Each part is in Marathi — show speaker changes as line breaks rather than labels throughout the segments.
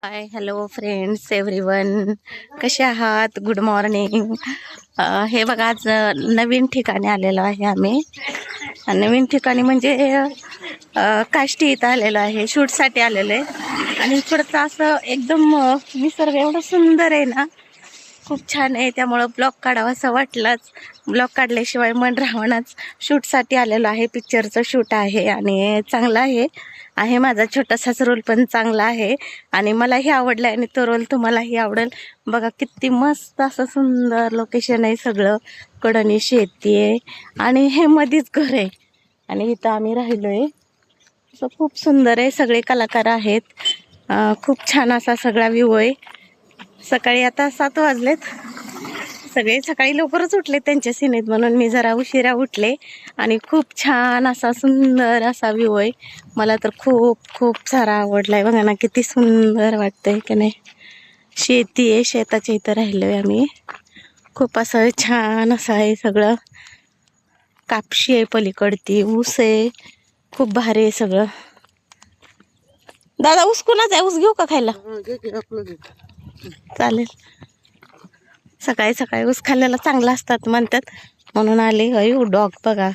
हाय हॅलो फ्रेंड्स एव्हरीवन, कसे आहात? Good morning. हे बघा, आज नवीन ठिकाणी आलेलो आहे आम्ही. नवीन ठिकाणी म्हणजे काष्टी इथं आलेलो आहे, शूटसाठी आलेलो आहे. आणि इकडचं असं एकदम निसर्ग एवढं सुंदर आहे ना, खूप छान आहे. त्यामुळं ब्लॉग काढावा असं वाटलंच. ब्लॉग काढल्याशिवाय मन राहणारच. शूटसाठी आलेलो आहे, पिक्चरचं शूट आहे आणि चांगलं आहे माझा छोटासाच रोल पण चांगला आहे आणि मलाही आवडलं आणि तो रोल तुम्हालाही आवडेल. बघा किती मस्त असं सुंदर लोकेशन आहे. सगळं कडणी शेती आहे आणि हे मध्येच घर आहे आणि इथं आम्ही राहिलोय. असं खूप सुंदर आहे. सगळे कलाकार आहेत. खूप छान असा सगळा व्ह्यू आहे. सकाळी आता 7 वाजलेत. सगळे सकाळी लवकरच उठले त्यांच्या सिनेत, म्हणून मी जरा उशिरा उठले. आणि खूप छान असा सुंदर असा व्ह्यू आहे. मला तर खूप खूप सारा आवडलाय. बघा ना किती सुंदर वाटतंय की नाही. शेती आहे, शेताच्या इथं राहिलोय आम्ही. खूप असं छान असं आहे सगळं. कापशी आहे पलीकडती, ऊस आहे. खूप भारी आहे सगळं. दादा ऊस कुणाच आहे? ऊस घेऊ का खायला? चालेल. सकाळी सकाळी ऊस खाल्ल्याला चांगला असतात म्हणतात, म्हणून आले. अयो डॉग बघा,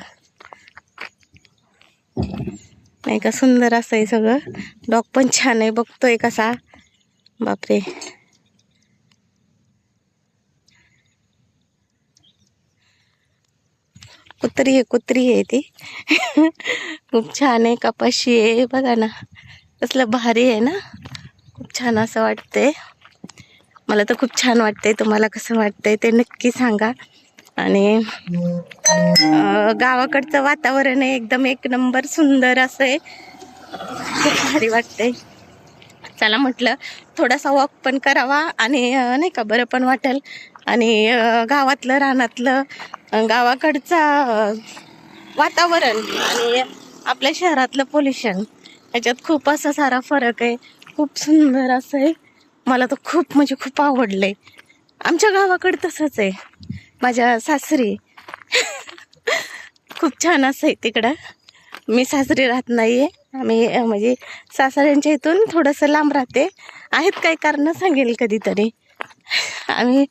नाही का सुंदर असं आहे सगळं. डॉग पण छान आहे, बघतोय कसा. बापरे, कुत्री आहे ती. खूप छान आहे. कपाशी आहे बघा ना, कसलं भारी आहे ना. खूप छान असं वाटतंय. मला तर खूप छान वाटतंय. तुम्हाला कसं वाटतंय ते नक्की सांगा. आणि गावाकडचं वातावरण आहे एकदम एक नंबर सुंदर असं आहे. खूप भारी वाटतंय. चला म्हटलं थोडासा वॉक पण करावा आणि नाही का बरं पण वाटेल. आणि गावातलं रानातलं गावाकडचा वातावरण आणि आपल्या शहरातलं पोल्युशन याच्यात खूप असा सारा फरक आहे. खूप सुंदर असं आहे. मला तर खूप म्हणजे खूप आवडलंय. आमच्या गावाकडे तसंच आहे. माझ्या सासरी खूप छान असं आहे तिकडं. मी सासरी राहत नाहीये. आम्ही म्हणजे सासऱ्यांच्या इथून थोडंसं लांब राहते. आहेत काही कारण सांगेल कधीतरी आम्ही.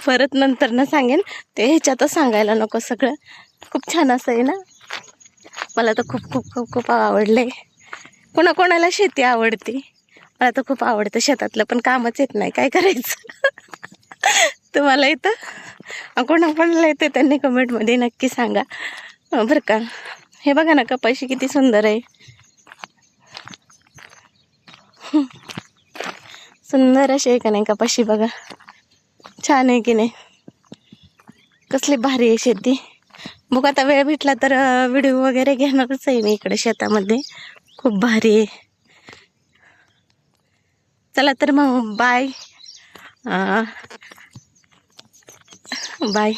परत नंतर न सांगेन ते, ह्याच्यातच सांगायला नको सगळं. खूप छान असं आहे ना. मला तर खूप खूप खूप खूप आवडलंय. कोणाकोणाला शेती आवडते, मला तर खूप आवडतं. शेतातलं पण कामच येत नाही, काय करायचं. तुम्हाला येतं? कोणाकोणाला येते त्यांनी कमेंटमध्ये नक्की सांगा बरं का. हे बघा ना कपाशी किती सुंदर आहे. सुंदर अशी आहे का नाही कपाशी, बघा छान आहे की नाही. कसली भारी आहे शेती. बघ आता वेळ भेटला तर व्हिडिओ वगैरे घेणारच आहे मी इकडे शेतामध्ये. खूप भारी आहे. चला तर मग बाय. बाय.